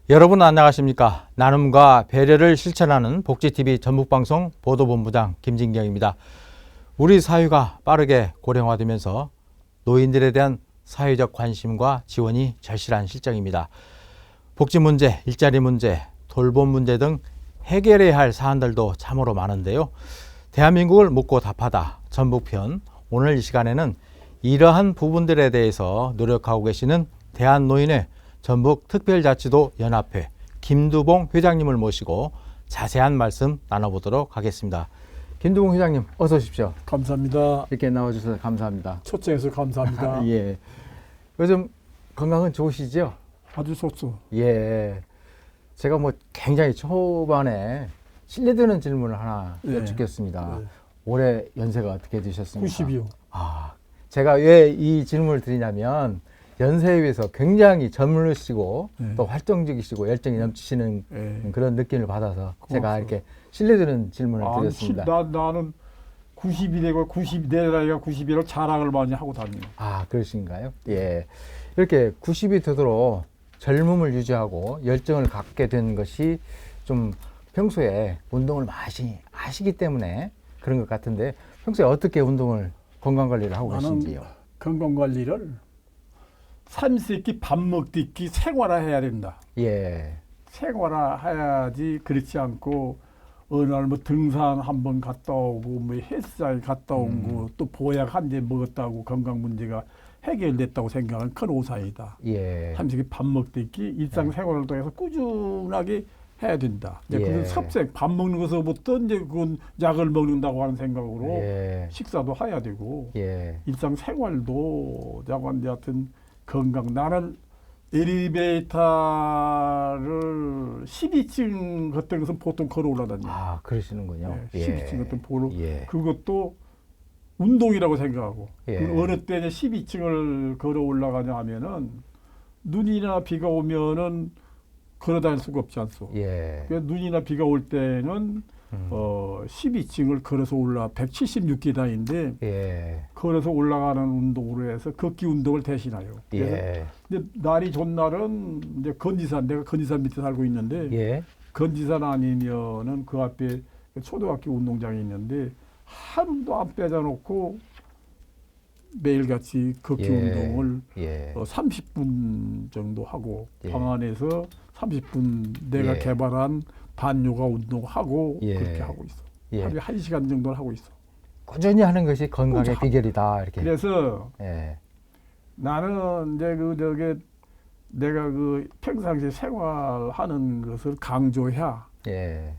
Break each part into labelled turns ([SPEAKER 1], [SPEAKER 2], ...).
[SPEAKER 1] 여러분 안녕하십니까? 나눔과 배려를 실천하는 복지TV 전북방송 보도본부장 김진경입니다. 우리 사회가 빠르게 고령화되면서 노인들에 대한 사회적 관심과 지원이 절실한 실정입니다. 복지 문제, 일자리 문제, 돌봄 문제 등 해결해야 할 사안들도 참으로 많은데요. 대한민국을 묻고 답하다 전북편, 오늘 이 시간에는 이러한 부분들에 대해서 노력하고 계시는 대한노인회 전북특별자치도 연합회 김두봉 회장님을 모시고 자세한 말씀 나눠보도록 하겠습니다. 김두봉 회장님 어서 오십시오.
[SPEAKER 2] 감사합니다.
[SPEAKER 1] 이렇게 나와주셔서 감사합니다.
[SPEAKER 2] 초청해서 감사합니다.
[SPEAKER 1] 예. 요즘 건강은 좋으시죠?
[SPEAKER 2] 아주 좋소.
[SPEAKER 1] 예. 제가 굉장히 초반에 실례되는 질문을 하나
[SPEAKER 2] 예.
[SPEAKER 1] 여쭙겠습니다.
[SPEAKER 2] 예.
[SPEAKER 1] 올해 연세가 어떻게 되셨습니까?
[SPEAKER 2] 90이요.
[SPEAKER 1] 제가 왜 이 질문을 드리냐면 연세에 비해서 굉장히 젊으시고
[SPEAKER 2] 네.
[SPEAKER 1] 또 활동적이시고 열정이 넘치시는
[SPEAKER 2] 예.
[SPEAKER 1] 그런 느낌을 받아서 제가
[SPEAKER 2] 고맙습니다.
[SPEAKER 1] 이렇게 실례되는 질문을 드렸습니다.
[SPEAKER 2] 나는 90이 되고 90내 나이가 90이라고 자랑을 많이 하고 다니요.
[SPEAKER 1] 그러신가요? 예. 이렇게 90이 되도록 젊음을 유지하고 열정을 갖게 된 것이 좀 평소에 운동을 많이 하시기 때문에 그런 것 같은데 평소에 어떻게 운동을 건강관리를 하고
[SPEAKER 2] 나는
[SPEAKER 1] 계신지요?
[SPEAKER 2] 건강관리를 삼시세끼 밥 먹듯이 생활화해야 된다.
[SPEAKER 1] 예.
[SPEAKER 2] 생활화해야지 그렇지 않고 어느 날 뭐 등산 한번 갔다 오고 뭐 헬스장에 갔다 오고 또 보약 한 대 먹었다고 건강 문제가 해결됐다고 생각하는 큰 오산이다.
[SPEAKER 1] 예.
[SPEAKER 2] 삼시세끼 밥 먹듯이 일상생활을 통해서 꾸준하게 해야 된다. 이제
[SPEAKER 1] 예.
[SPEAKER 2] 그건 섭색 밥 먹는 것부터 이제 그건 약을 먹는다고 하는 생각으로
[SPEAKER 1] 예.
[SPEAKER 2] 식사도 해야 되고
[SPEAKER 1] 예.
[SPEAKER 2] 일상생활도 하여튼 건강. 나는 엘리베이터를 12층 같은 것은 보통 걸어 올라다녀.
[SPEAKER 1] 그러시는군요.
[SPEAKER 2] 네, 12층 같은 보러
[SPEAKER 1] 예.
[SPEAKER 2] 그것도 운동이라고 생각하고
[SPEAKER 1] 예.
[SPEAKER 2] 어느 때 이제 12층을 걸어 올라가냐 하면은 눈이나 비가 오면은 걸어 다닐 수가 없지 않소.
[SPEAKER 1] 예.
[SPEAKER 2] 그러니까 눈이나 비가 올 때는 12층을 걸어서 올라 176계단인데
[SPEAKER 1] 예.
[SPEAKER 2] 걸어서 올라가는 운동으로 해서 걷기 운동을 대신하여. 그래서
[SPEAKER 1] 예.
[SPEAKER 2] 근데 날이 좋은 날은 이제 건지산, 내가 건지산 밑에 살고 있는데
[SPEAKER 1] 예.
[SPEAKER 2] 건지산 아니면은 그 앞에 초등학교 운동장이 있는데 하루도 안 빼져놓고 매일같이 걷기
[SPEAKER 1] 예.
[SPEAKER 2] 운동을
[SPEAKER 1] 예.
[SPEAKER 2] 30분 정도 하고
[SPEAKER 1] 예.
[SPEAKER 2] 방 안에서 30분 내가
[SPEAKER 1] 예.
[SPEAKER 2] 개발한 반요가 운동하고
[SPEAKER 1] 예.
[SPEAKER 2] 그렇게 하고 있어.
[SPEAKER 1] 예.
[SPEAKER 2] 하루에 1시간 정도를 하고 있어.
[SPEAKER 1] 꾸준히 하는 것이 건강의
[SPEAKER 2] 꾸준히
[SPEAKER 1] 비결이다. 이렇게.
[SPEAKER 2] 그래서
[SPEAKER 1] 예.
[SPEAKER 2] 나는 이제 내가 평상시 생활하는 것을 강조해야
[SPEAKER 1] 예.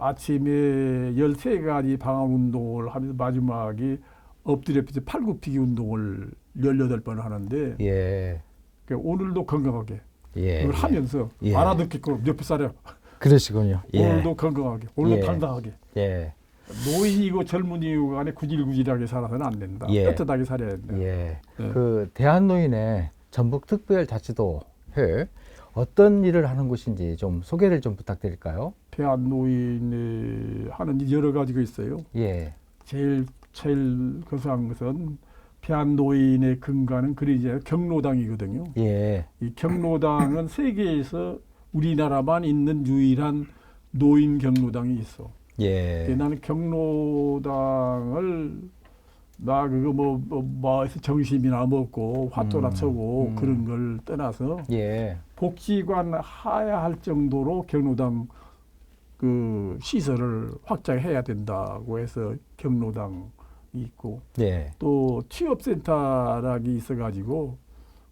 [SPEAKER 2] 아침에 13가지 방학 운동을 하면서 마지막에 엎드려 펴서 팔굽히기 운동을 18번 하는데
[SPEAKER 1] 예.
[SPEAKER 2] 그러니까 오늘도 건강하게
[SPEAKER 1] 예.
[SPEAKER 2] 그걸 하면서
[SPEAKER 1] 예.
[SPEAKER 2] 알아듣게끔 옆에 사려
[SPEAKER 1] 그러시군요. 예.
[SPEAKER 2] 오늘도 건강하게 오늘도
[SPEAKER 1] 예.
[SPEAKER 2] 당당하게
[SPEAKER 1] 예.
[SPEAKER 2] 노인이고 젊은이고 간에 구질구질하게 살아서는 안 된다.
[SPEAKER 1] 예.
[SPEAKER 2] 떳떳하게 살아야 된다.
[SPEAKER 1] 예.
[SPEAKER 2] 네.
[SPEAKER 1] 그 대한노인의 전북특별자치도회 어떤 일을 하는 곳인지 좀 소개를 좀 부탁드릴까요?
[SPEAKER 2] 대한노인의 하는 일 여러 가지가 있어요.
[SPEAKER 1] 예.
[SPEAKER 2] 제일 거사한 것은 대한노인의 근간은 그리제 경로당이거든요.
[SPEAKER 1] 예.
[SPEAKER 2] 이 경로당은 세계에서 우리나라만 있는 유일한 노인 경로당이 있어.
[SPEAKER 1] 예.
[SPEAKER 2] 나는 경로당을 나 그거 뭐에서 정심이나 먹고 화또나 쳐고 그런 걸 떠나서
[SPEAKER 1] 예.
[SPEAKER 2] 복지관 해야 할 정도로 경로당 그 시설을 확장해야 된다고 해서 경로당이 있고
[SPEAKER 1] 예.
[SPEAKER 2] 또 취업센터락이 있어가지고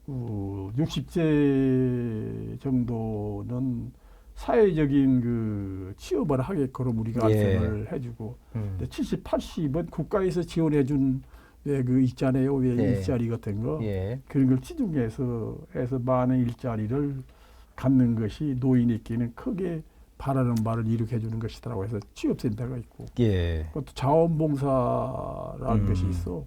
[SPEAKER 2] 60세 정도는 사회적인 그 취업을 하게끔 우리가 알선을 해주고 70, 80은 국가에서 지원해준 그 있잖아요. 왜
[SPEAKER 1] 예.
[SPEAKER 2] 일자리 같은 거
[SPEAKER 1] 예.
[SPEAKER 2] 그런 걸 치중해서 해서 많은 일자리를 갖는 것이 노인에게는 크게 바라는 바를 이루게 해주는 것이라고 해서 취업센터가 있고
[SPEAKER 1] 예.
[SPEAKER 2] 그것도 자원봉사라는 것이 있어.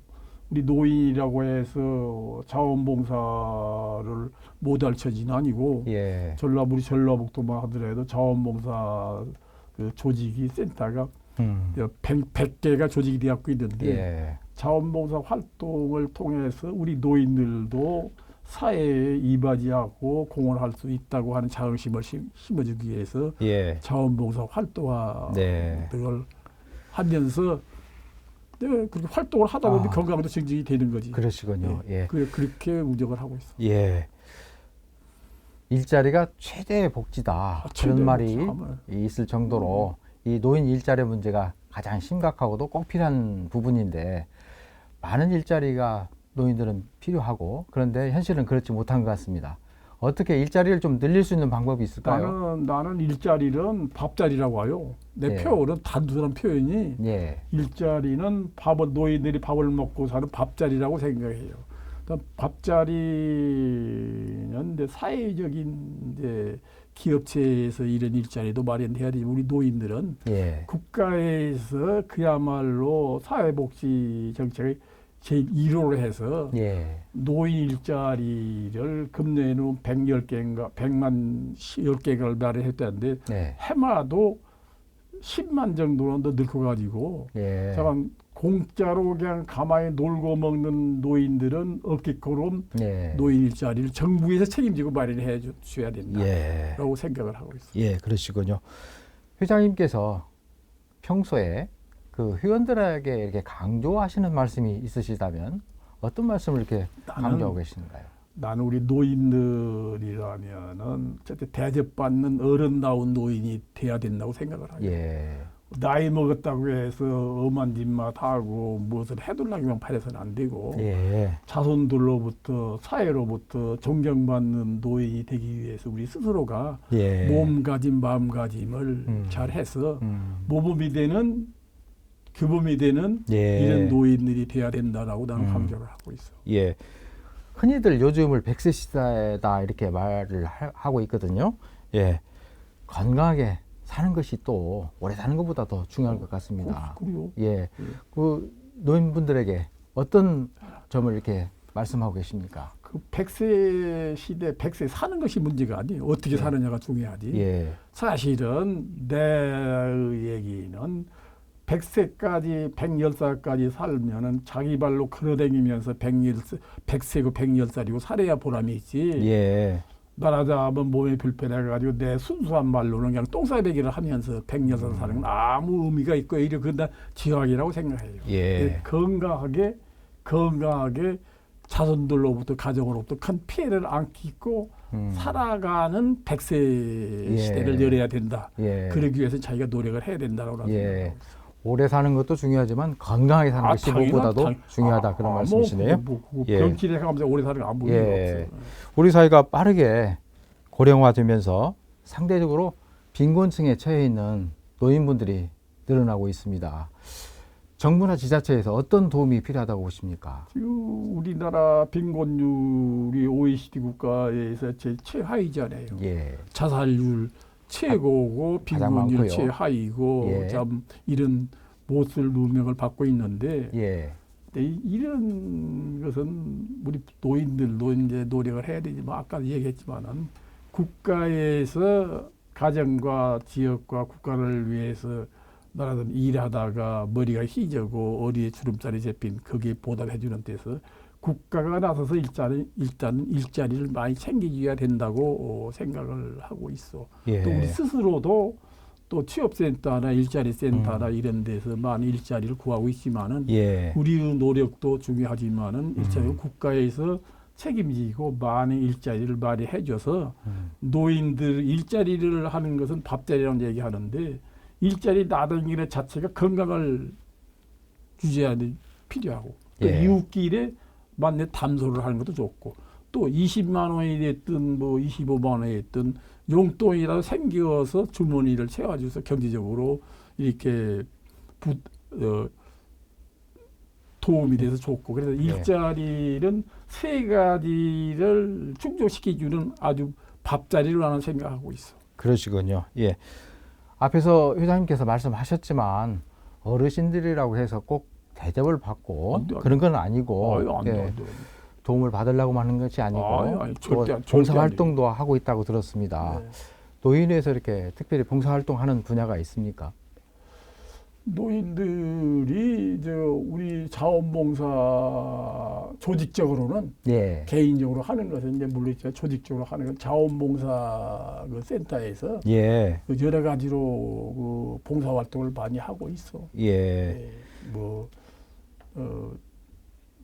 [SPEAKER 2] 우리 노인이라고 해서 자원봉사를 못할 처지는 아니고
[SPEAKER 1] 예.
[SPEAKER 2] 우리 전라북도만 하더라도 자원봉사 그 조직이 센터가 100개가 조직이 되었고 있는데
[SPEAKER 1] 예.
[SPEAKER 2] 자원봉사 활동을 통해서 우리 노인들도 사회에 이바지하고 공헌할 수 있다고 하는 자긍심을 심어주기 위해서
[SPEAKER 1] 예.
[SPEAKER 2] 자원봉사 활동화를
[SPEAKER 1] 네.
[SPEAKER 2] 하면서 그렇게 활동을 하다 보면
[SPEAKER 1] 아.
[SPEAKER 2] 건강도 증진이 되는 거지.
[SPEAKER 1] 그러시군요. 예.
[SPEAKER 2] 그렇게 운영을 하고 있어.
[SPEAKER 1] 예. 일자리가 최대의 복지다.
[SPEAKER 2] 최대의
[SPEAKER 1] 그런 말이
[SPEAKER 2] 복지,
[SPEAKER 1] 있을 정도로 이 노인 일자리 문제가 가장 심각하고도 꼭 필요한 부분인데 많은 일자리가 노인들은 필요하고 그런데 현실은 그렇지 못한 것 같습니다. 어떻게 일자리를 좀 늘릴 수 있는 방법이 있을까요?
[SPEAKER 2] 나는 일자리는 밥자리라고 하요. 내
[SPEAKER 1] 예.
[SPEAKER 2] 표현은 단순한 표현이
[SPEAKER 1] 예.
[SPEAKER 2] 일자리는 노인들이 밥을 먹고 사는 밥자리라고 생각해요. 그러니까 밥자리는 이제 사회적인 이제 기업체에서 이런 일자리도 마련해야 되지만 우리 노인들은
[SPEAKER 1] 예.
[SPEAKER 2] 국가에서 그야말로 사회복지 정책의 제1호로 해서
[SPEAKER 1] 예.
[SPEAKER 2] 노인 일자리를 금년에는 110개인가 100만 10개를 마련했다는데
[SPEAKER 1] 네.
[SPEAKER 2] 해마도 10만 정도는 더 늘어가지고
[SPEAKER 1] 예.
[SPEAKER 2] 잠깐 공짜로 그냥 가만히 놀고 먹는 노인들은 없게끔
[SPEAKER 1] 예.
[SPEAKER 2] 노인 일자리를 정부에서 책임지고 마련해 줘야 된다라고
[SPEAKER 1] 예.
[SPEAKER 2] 생각을 하고 있습니다.
[SPEAKER 1] 예, 그러시군요. 회장님께서 평소에 그 회원들에게 이렇게 강조하시는 말씀이 있으시다면 어떤 말씀을 이렇게 강조하고 계신가요?
[SPEAKER 2] 나는 우리 노인들이라면은 절대 대접받는 어른다운 노인이 돼야 된다고 생각을 하고
[SPEAKER 1] 예.
[SPEAKER 2] 나이 먹었다고 해서 엄한 짓맛 하고 무엇을 해둘라기만 바래서는 안 되고
[SPEAKER 1] 예.
[SPEAKER 2] 자손들로부터 사회로부터 존경받는 노인이 되기 위해서 우리 스스로가
[SPEAKER 1] 예.
[SPEAKER 2] 몸가짐 마음가짐을 잘해서 모범이 되는 규범이 되는
[SPEAKER 1] 예.
[SPEAKER 2] 이런 노인들이 돼야 된다라고 나는 강조를 하고 있어.
[SPEAKER 1] 예. 흔히들 요즘을 100세 시대다 이렇게 말을 하고 있거든요. 예. 건강하게 사는 것이 또 오래 사는 것보다 더 중요한 것 같습니다.
[SPEAKER 2] 그래요.
[SPEAKER 1] 예. 그 노인분들에게 어떤 점을 이렇게 말씀하고 계십니까?
[SPEAKER 2] 그 100세 시대 100세 사는 것이 문제가 아니에요. 어떻게 사느냐가 중요하지.
[SPEAKER 1] 예.
[SPEAKER 2] 사실은 내 얘기는 100세까지 110살까지 살면은 자기 발로 걸어다니면서 100세고 110살이고 살아야 보람이 있지.
[SPEAKER 1] 예.
[SPEAKER 2] 나라자면 몸이 불편해가지고 내 순수한 말로는 그냥 똥싸배기를 하면서 110살 사는 건 아무 의미가 있고 오히려 그건 다 지각이라고 생각해요.
[SPEAKER 1] 예.
[SPEAKER 2] 건강하게 자손들로부터 가정으로부터 큰 피해를 안 끼고 살아가는 100세
[SPEAKER 1] 예.
[SPEAKER 2] 시대를 열어야 된다.
[SPEAKER 1] 예.
[SPEAKER 2] 그러기 위해서 자기가 노력을 해야 된다고
[SPEAKER 1] 예.
[SPEAKER 2] 생각합니다.
[SPEAKER 1] 오래 사는 것도 중요하지만 건강하게 사는 것이 무엇보다도 중요하다 그런 말씀이시네요.
[SPEAKER 2] 예. 병치레 생각하면서 오래 사는 거 아무 의미가
[SPEAKER 1] 예.
[SPEAKER 2] 없어요.
[SPEAKER 1] 우리 사회가 빠르게 고령화되면서 상대적으로 빈곤층에 처해 있는 노인분들이 늘어나고 있습니다. 정부나 지자체에서 어떤 도움이 필요하다고 보십니까?
[SPEAKER 2] 지금 우리나라 빈곤율이 OECD 국가에서 제일 최하위잖아요.
[SPEAKER 1] 예.
[SPEAKER 2] 자살률 최고고
[SPEAKER 1] 가장
[SPEAKER 2] 빈곤율
[SPEAKER 1] 많고요.
[SPEAKER 2] 최하위고
[SPEAKER 1] 예.
[SPEAKER 2] 참 이런 못을 누명을 받고 있는데
[SPEAKER 1] 예.
[SPEAKER 2] 이런 것은 우리 노인들도 이제 노력을 해야 되지만 아까 얘기했지만은 국가에서 가정과 지역과 국가를 위해서 나라든 일하다가 머리가 희저고 어디에 주름살이 잡힌 거기에 보답해 주는 데서 국가가 나서서 일단 일자리를 많이 챙겨줘야 된다고 생각을 하고 있어.
[SPEAKER 1] 예.
[SPEAKER 2] 또 우리 스스로도 또 취업센터나 일자리 센터나 이런 데서 많이 일자리를 구하고 있지만은
[SPEAKER 1] 예.
[SPEAKER 2] 우리의 노력도 중요하지만은 일자리 국가에서 책임지고 많은 일자리를 많이 해줘서 노인들 일자리를 하는 것은 밥자리라는 얘기하는데 일자리 나다니는 일 자체가 건강을 유지하는 필요하고 또
[SPEAKER 1] 예.
[SPEAKER 2] 이웃길에 만내 담소를 하는 것도 좋고 또 20만 원이 됐든 뭐 25만 원이 됐든 용돈이라도 생겨서 주머니를 채워줘서 경제적으로 이렇게 도움이 돼서 좋고 그래서 일자리는 세 가지를 충족시켜주는 아주 밥자리로 나는 생각하고 있어.
[SPEAKER 1] 그러시군요. 예. 앞에서 회장님께서 말씀하셨지만 어르신들이라고 해서 꼭 대접을 받고
[SPEAKER 2] 안 돼.
[SPEAKER 1] 그런 건 아니고
[SPEAKER 2] 안 돼,
[SPEAKER 1] 예.
[SPEAKER 2] 안 돼.
[SPEAKER 1] 도움을 받으려고 하는 것이 아니고
[SPEAKER 2] 아니,
[SPEAKER 1] 또
[SPEAKER 2] 절대
[SPEAKER 1] 봉사활동도 하고 있다고 들었습니다.
[SPEAKER 2] 네.
[SPEAKER 1] 노인에서 이렇게 특별히 봉사활동하는 분야가 있습니까?
[SPEAKER 2] 노인들이 이제 우리 자원봉사 조직적으로는
[SPEAKER 1] 예.
[SPEAKER 2] 개인적으로 하는 것은 이제 물론 있지만 조직적으로 하는 건 자원봉사 그 센터에서
[SPEAKER 1] 예.
[SPEAKER 2] 그 여러 가지로 그 봉사 활동을 많이 하고 있어.
[SPEAKER 1] 예.
[SPEAKER 2] 예, 뭐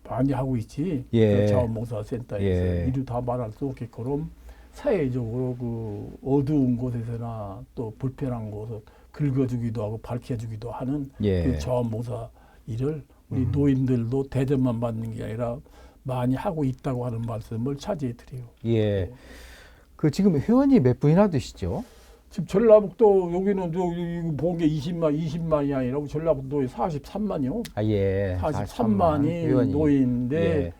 [SPEAKER 2] 많이 하고 있지.
[SPEAKER 1] 예.
[SPEAKER 2] 그 자원봉사 센터에서
[SPEAKER 1] 예.
[SPEAKER 2] 이루 다 말할 수 없게끔 사회적으로 그 어두운 곳에서나 또 불편한 곳을 긁어주기도 하고 밝혀주기도 하는
[SPEAKER 1] 예.
[SPEAKER 2] 그 자원봉사 일을 우리 노인들도 대접만 받는 게 아니라 많이 하고 있다고 하는 말씀을 차지해 드려요.
[SPEAKER 1] 예. 그 지금 회원이 몇 분이나 되시죠?
[SPEAKER 2] 지금 전라북도 여기는 본 게 20만이 아니라 전라북도에 43만이요.
[SPEAKER 1] 아, 예.
[SPEAKER 2] 43만이
[SPEAKER 1] 회원이.
[SPEAKER 2] 노인인데
[SPEAKER 1] 예.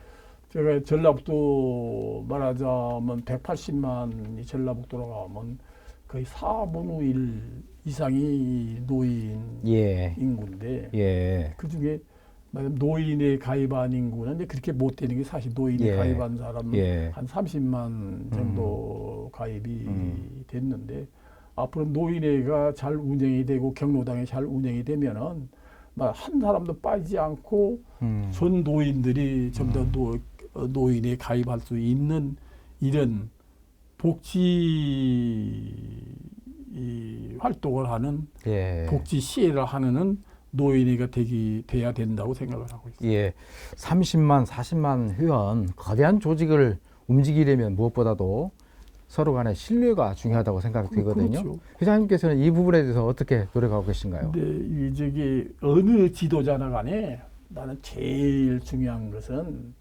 [SPEAKER 2] 제가 전라북도 말하자면 180만이 전라북도로 가면 거의 4분의 1 이상이 노인
[SPEAKER 1] 예.
[SPEAKER 2] 인구인데
[SPEAKER 1] 예.
[SPEAKER 2] 그중에 노인에 가입한 인구는 이제 그렇게 못 되는 게 사실 노인에
[SPEAKER 1] 예.
[SPEAKER 2] 가입한 사람은
[SPEAKER 1] 예.
[SPEAKER 2] 한 30만 정도 가입이 됐는데 앞으로 노인회가 잘 운영이 되고 경로당이 잘 운영이 되면은 막 한 사람도 빠지지 않고 전 노인들이 좀 더 노인에 가입할 수 있는 이런 복지 활동을 하는
[SPEAKER 1] 예.
[SPEAKER 2] 복지 시혜를 하는 노인회가 돼야 된다고 생각을 하고 있습니다.
[SPEAKER 1] 예. 30만, 40만 회원 거대한 조직을 움직이려면 무엇보다도 서로 간의 신뢰가 중요하다고 생각이 되거든요.
[SPEAKER 2] 그렇죠.
[SPEAKER 1] 회장님께서는 이 부분에 대해서 어떻게 노력하고 계신가요?
[SPEAKER 2] 근데 이 저기 어느 지도자나 간에 나는 제일 중요한 것은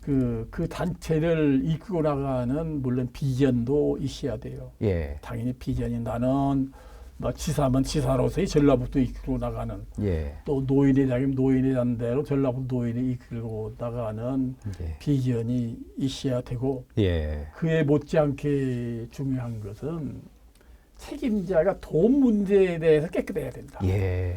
[SPEAKER 2] 그 단체를 이끌고 나가는 물론 비전도 있어야 돼요.
[SPEAKER 1] 예.
[SPEAKER 2] 당연히 비전이 나는 뭐 지사면 지사로서의 전라북도 이끌고 나가는
[SPEAKER 1] 예.
[SPEAKER 2] 또 노인회장이면 노인회장대로 전라북도 노인에 이끌고 나가는
[SPEAKER 1] 예.
[SPEAKER 2] 비전이 있어야 되고
[SPEAKER 1] 예.
[SPEAKER 2] 그에 못지않게 중요한 것은 책임자가 돈 문제에 대해서 깨끗해야 된다.
[SPEAKER 1] 예.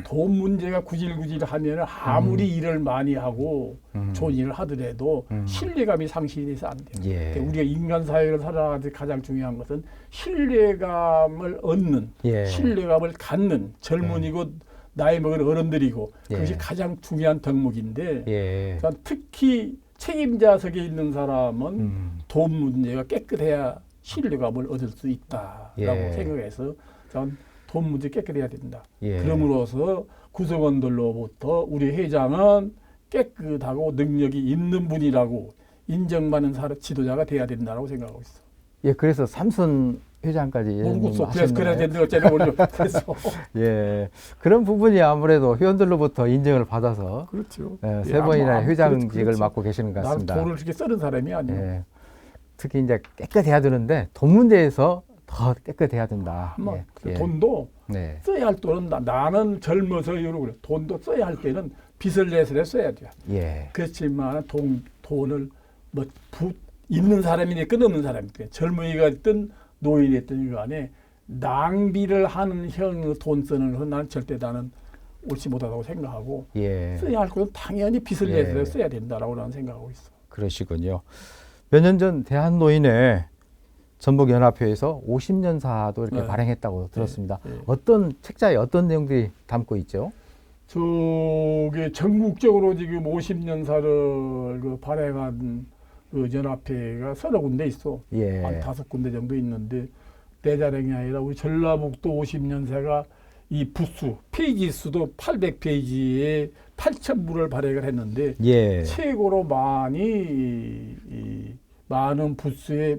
[SPEAKER 2] 돈 문제가 구질구질하면 아무리 일을 많이 하고 좋은 일을 하더라도 신뢰감이 상실이 돼서 안 돼요.
[SPEAKER 1] 예.
[SPEAKER 2] 우리가 인간 사회를 살아가는 가장 중요한 것은 신뢰감을 얻는,
[SPEAKER 1] 예.
[SPEAKER 2] 신뢰감을 갖는 젊은이고 나이 먹은 어른들이고 그것이
[SPEAKER 1] 예.
[SPEAKER 2] 가장 중요한 덕목인데
[SPEAKER 1] 예.
[SPEAKER 2] 그러니까 특히 책임자석에 있는 사람은 돈 문제가 깨끗해야 신뢰감을 얻을 수 있다라고
[SPEAKER 1] 예.
[SPEAKER 2] 생각해서 저는 돈 문제 깨끗해야 된다.
[SPEAKER 1] 예.
[SPEAKER 2] 그러므로서 구성원들로부터 우리 회장은 깨끗하고 능력이 있는 분이라고 인정받는 지도자가 돼야 된다고 생각하고 있어.
[SPEAKER 1] 예, 그래서 삼선 회장까지
[SPEAKER 2] 모르겠어. 그래서
[SPEAKER 1] 하셨나요?
[SPEAKER 2] 그래야 된다. 어쩌나 모르겠어. 그래서
[SPEAKER 1] 예, 그런 부분이 아무래도 회원들로부터 인정을 받아서
[SPEAKER 2] 그렇죠.
[SPEAKER 1] 예, 세 번이나 회장직을
[SPEAKER 2] 그렇죠.
[SPEAKER 1] 맡고 계시는 것
[SPEAKER 2] 나는
[SPEAKER 1] 같습니다.
[SPEAKER 2] 돈을 그렇게 쓰는 사람이 아니야.
[SPEAKER 1] 예, 특히 이제 깨끗해야 되는데 돈 문제에서 더 깨끗해야 된다.
[SPEAKER 2] 뭐,
[SPEAKER 1] 예, 예.
[SPEAKER 2] 돈도
[SPEAKER 1] 네.
[SPEAKER 2] 써야 할 돈은 나는 젊어서 이러고 그래. 돈도 써야 할 때는 빚을 내서 써야 돼.
[SPEAKER 1] 예.
[SPEAKER 2] 그렇지만 돈을 뭐 있는 사람이니 끝없는 사람이니 젊은이가 있든 노인이 있든 간에 낭비를 하는 형의 돈 쓰는 것은 나는 절대 나는 옳지 못하다고 생각하고
[SPEAKER 1] 예.
[SPEAKER 2] 써야 할 것은 당연히 빚을
[SPEAKER 1] 예.
[SPEAKER 2] 내서 써야 된다라고 나는 생각하고 있어.
[SPEAKER 1] 그러시군요. 몇 년 전 대한노인회 전북연합회에서 50년사도 이렇게
[SPEAKER 2] 네.
[SPEAKER 1] 발행했다고 들었습니다.
[SPEAKER 2] 네.
[SPEAKER 1] 어떤 책자에 어떤 내용들이 담고 있죠?
[SPEAKER 2] 저게 전국적으로 지금 50년사를 그 발행한 그 연합회가 서너 군데 있어.
[SPEAKER 1] 예.
[SPEAKER 2] 한 5군데 정도 있는데 대자령이 아니라 우리 전라북도 50년사가 이 부수 페이지 수도 800페이지에 8,000부를 발행을 했는데
[SPEAKER 1] 예.
[SPEAKER 2] 최고로 많은 부수에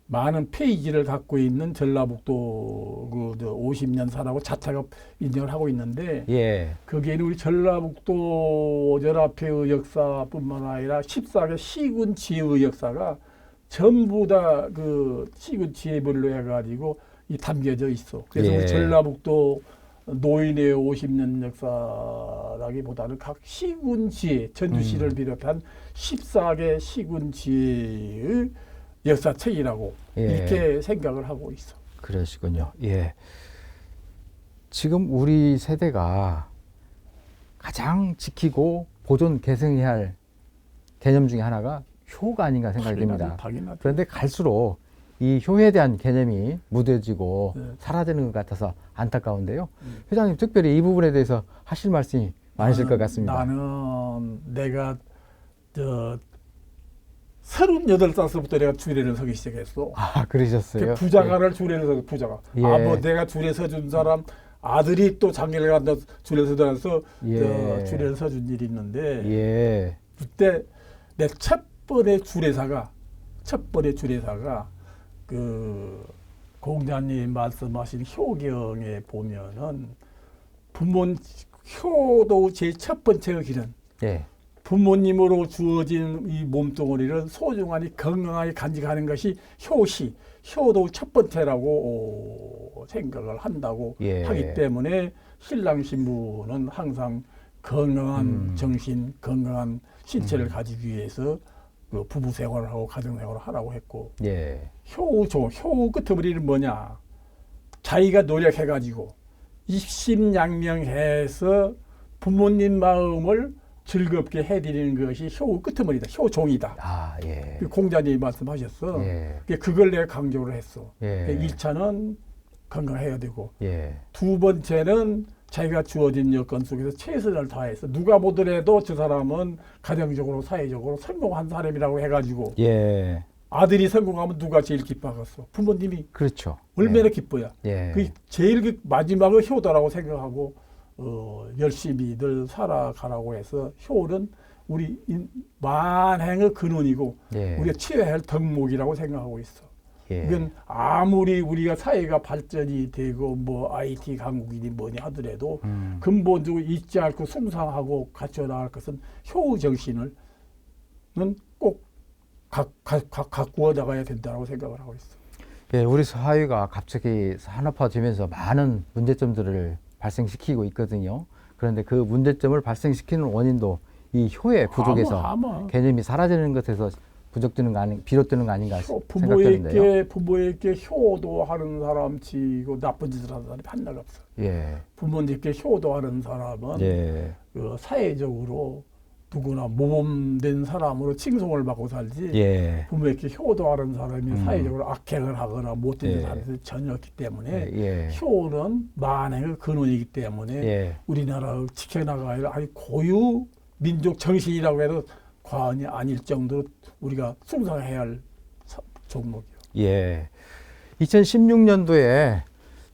[SPEAKER 2] 많은 페이지를 갖고 있는 전라북도 그 50년사라고 자체가 인정을 하고 있는데
[SPEAKER 1] 예.
[SPEAKER 2] 거기에는 우리 전라북도 연합회의 역사뿐만 아니라 14개 시군 지의 역사가 전부 다 그 시군 지혜별로 해가지고 이 담겨져 있어. 그래서
[SPEAKER 1] 예.
[SPEAKER 2] 우리 전라북도 노인의 50년 역사라기보다는 각 시군 지혜, 전주시를 비롯한 14개 시군 지혜의 역사책이라고
[SPEAKER 1] 예.
[SPEAKER 2] 이렇게 생각을 하고 있어.
[SPEAKER 1] 그러시군요. 예. 지금 우리 세대가 가장 지키고 보존 계승해야 할 개념 중에 하나가 효가 아닌가 생각이 듭니다.
[SPEAKER 2] 당연하죠.
[SPEAKER 1] 그런데 갈수록 이 효에 대한 개념이 무뎌지고
[SPEAKER 2] 네.
[SPEAKER 1] 사라지는 것 같아서 안타까운데요. 회장님 특별히 이 부분에 대해서 하실 말씀이 많으실 것 같습니다.
[SPEAKER 2] 나는 내가 저 38살부터 내가 주례를 서기 시작했어.
[SPEAKER 1] 아, 그러셨어요?
[SPEAKER 2] 부자가를 주례를 서서 부자가.
[SPEAKER 1] 예.
[SPEAKER 2] 뭐 내가 주례 서준 사람 아들이 또 장례를 간다 주례 서다서
[SPEAKER 1] 예.
[SPEAKER 2] 주례를 서준 일이 있는데
[SPEAKER 1] 예.
[SPEAKER 2] 그때 내 첫 번의 주례사가 그 공자님 말씀하신 효경에 보면은 효도 제일 첫 번째 길은
[SPEAKER 1] 예.
[SPEAKER 2] 부모님으로 주어진 이 몸뚱아리를 소중하니 건강하게 간직하는 것이 효도 첫 번째라고 생각을 한다고
[SPEAKER 1] 예.
[SPEAKER 2] 하기 때문에 신랑 신부는 항상 건강한 정신, 건강한 신체를 가지기 위해서 그 부부 생활을 하고 가정 생활을 하라고 했고
[SPEAKER 1] 예.
[SPEAKER 2] 효 끄트머리는 뭐냐? 자기가 노력해가지고 입심양명해서 부모님 마음을 즐겁게 해드리는 것이 효 끄트머리다. 효종이다.
[SPEAKER 1] 아, 예.
[SPEAKER 2] 공자님이 말씀하셨어.
[SPEAKER 1] 예.
[SPEAKER 2] 그걸 내가 강조를 했어.
[SPEAKER 1] 예.
[SPEAKER 2] 1차는 건강해야 되고
[SPEAKER 1] 예.
[SPEAKER 2] 두 번째는 자기가 주어진 여건 속에서 최선을 다해서 누가 보더라도 저 사람은 가정적으로 사회적으로 성공한 사람이라고 해가지고
[SPEAKER 1] 예.
[SPEAKER 2] 아들이 성공하면 누가 제일 기뻐하겠어? 부모님이
[SPEAKER 1] 그렇죠.
[SPEAKER 2] 얼마나 기뻐요.
[SPEAKER 1] 예.
[SPEAKER 2] 그 제일 그 마지막은 효도라고 생각하고 열심히 늘 살아가라고 해서 효는 우리 만행의 근원이고
[SPEAKER 1] 예.
[SPEAKER 2] 우리가 취해야 할 덕목이라고 생각하고 있어.
[SPEAKER 1] 예.
[SPEAKER 2] 이건 아무리 우리가 사회가 발전이 되고 뭐 IT 강국이니 뭐니 하더라도 근본적으로 잊지 않고 숭상하고 갖춰 나갈 것은 효 정신을 꼭 가꾸어 나가야 된다고 생각을 하고 있어.
[SPEAKER 1] 예, 우리 사회가 갑자기 산업화되면서 많은 문제점들을 발생시키고 있거든요. 그런데 그 문제점을 발생시키는 원인도 이 효의 부족에서
[SPEAKER 2] 아마.
[SPEAKER 1] 개념이 사라지는 것에서 비롯되는 거 아닌가 생각되는데요.
[SPEAKER 2] 부모에게 효도하는 사람 치고 나쁜 짓을 하는 사람이 한날 없어.
[SPEAKER 1] 예.
[SPEAKER 2] 부모님께 효도하는 사람은
[SPEAKER 1] 예.
[SPEAKER 2] 그 사회적으로 누구나 모범된 사람으로 칭송을 받고 살지.
[SPEAKER 1] 예.
[SPEAKER 2] 부모에게 효도하는 사람이 사회적으로 악행을 하거나 못된 짓을
[SPEAKER 1] 예.
[SPEAKER 2] 하는 사람이 전혀 없기 때문에
[SPEAKER 1] 예.
[SPEAKER 2] 효는 만행의 근원이기 때문에
[SPEAKER 1] 예.
[SPEAKER 2] 우리나라를 지켜나가야 할 아주 고유 민족 정신이라고 해도 과언이 아닐 정도로 우리가 숭상해야 할 종목이요.
[SPEAKER 1] 예. 2016년도에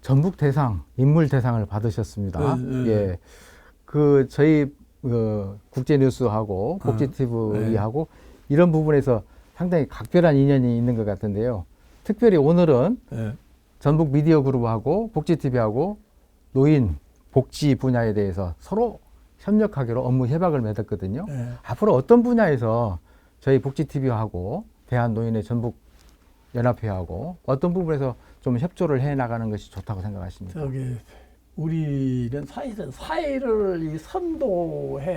[SPEAKER 1] 전북 대상, 인물 대상을 받으셨습니다. 예. 그 저희 국제뉴스하고 복지TV하고 이런 부분에서 상당히 각별한 인연이 있는 것 같은데요. 특별히 오늘은 전북 미디어 그룹하고 복지TV하고 노인 복지 분야에 대해서 서로 협력하기로 업무 협약을 맺었거든요. 앞으로 어떤 분야에서 저희 복지TV하고 대한노인의 전북연합회하고 어떤 부분에서 좀 협조를 해 나가는 것이 좋다고 생각하십니까?
[SPEAKER 2] 우리는 사실은 사회를 선도해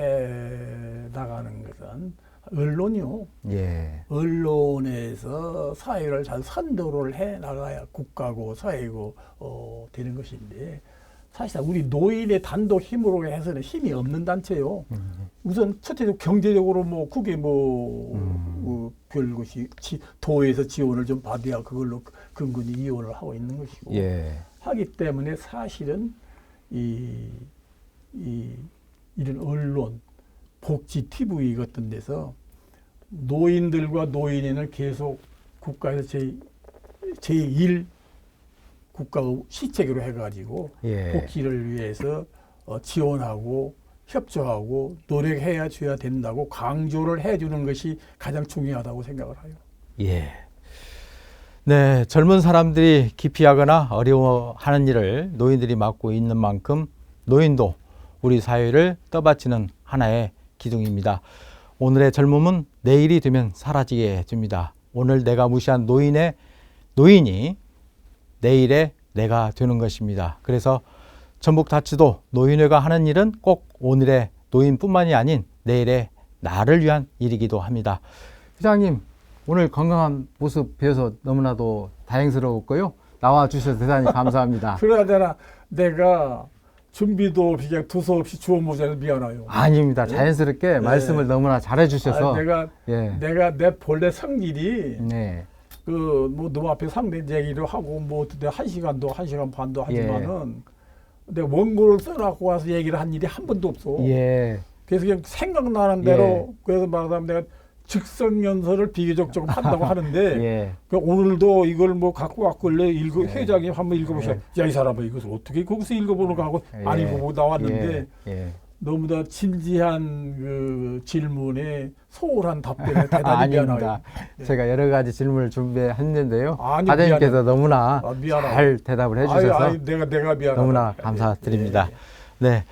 [SPEAKER 2] 나가는 것은 언론이요.
[SPEAKER 1] 예.
[SPEAKER 2] 언론에서 사회를 잘 선도를 해 나가야 국가고 사회고 되는 것인데 사실 우리 노인의 단독 힘으로 해서는 힘이 없는 단체요. 우선 첫째로 경제적으로 뭐 그게 별 것이 도에서 지원을 좀 받아야 그걸로 근근히 이혼을 하고 있는 것이고
[SPEAKER 1] 예.
[SPEAKER 2] 하기 때문에 사실은 이런 언론, 복지 TV 같은 데서 노인들과 노인에는 계속 국가에서 제1 국가의 시책으로 해가지고 복지를 위해서 지원하고 협조하고 노력해야 줘야 된다고 강조를 해주는 것이 가장 중요하다고 생각을 해요.
[SPEAKER 1] 예. 네, 젊은 사람들이 기피하거나 어려워하는 일을 노인들이 맡고 있는 만큼 노인도 우리 사회를 떠받치는 하나의 기둥입니다. 오늘의 젊음은 내일이 되면 사라지게 해줍니다. 오늘 내가 무시한 노인이 내일의 내가 되는 것입니다. 그래서 전북다치도 노인회가 하는 일은 꼭 오늘의 노인뿐만이 아닌 내일의 나를 위한 일이기도 합니다. 회장님, 오늘 건강한 모습 뵈어서 너무나도 다행스러웠고요. 나와주셔서 대단히 감사합니다.
[SPEAKER 2] 그러나 내가 준비도 없이 그냥 두서없이 주워 모자라서 미안해요.
[SPEAKER 1] 아닙니다. 자연스럽게 말씀을 너무나 잘해주셔서.
[SPEAKER 2] 내가 내 본래 성질이
[SPEAKER 1] 네.
[SPEAKER 2] 뭐 너 앞에 상대 얘기를 하고 뭐 어떻게 1시간 반도 하지만은 내가 원고를 써갖고 와서 얘기를 한 일이 한 번도 없어.
[SPEAKER 1] 예.
[SPEAKER 2] 그래서 그냥 생각나는 대로 그래서 말하자면 내가 즉석 연설을 비교적 조금 한다고 하는데
[SPEAKER 1] 예.
[SPEAKER 2] 그 오늘도 이걸 뭐 갖고 왔길래
[SPEAKER 1] 예.
[SPEAKER 2] 회장님 한번 읽어보셔. 야, 이 사람아 이것을 어떻게 거기서 읽어보는가 하고 안
[SPEAKER 1] 예.
[SPEAKER 2] 읽어보고 나왔는데
[SPEAKER 1] 예.
[SPEAKER 2] 너무나 진지한 그 질문에 소홀한 답변에 대단히 미안해요.
[SPEAKER 1] 아닙니다.
[SPEAKER 2] 네.
[SPEAKER 1] 제가 여러 가지 질문을 준비했는데요.
[SPEAKER 2] 아니,
[SPEAKER 1] 과장님께서 너무나
[SPEAKER 2] 미안하다.
[SPEAKER 1] 잘 대답을 해주셔서
[SPEAKER 2] 내가 미안하다.
[SPEAKER 1] 너무나 감사드립니다.
[SPEAKER 2] 예, 예.
[SPEAKER 1] 네,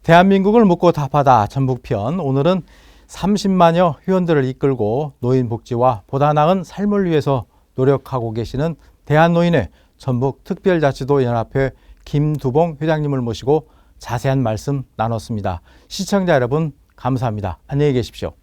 [SPEAKER 1] 대한민국을 묻고 답하다 전북편, 오늘은 30만여 회원들을 이끌고 노인 복지와 보다 나은 삶을 위해서 노력하고 계시는 대한노인회 전북특별자치도 연합회 김두봉 회장님을 모시고 자세한 말씀 나눴습니다. 시청자 여러분 감사합니다. 안녕히 계십시오.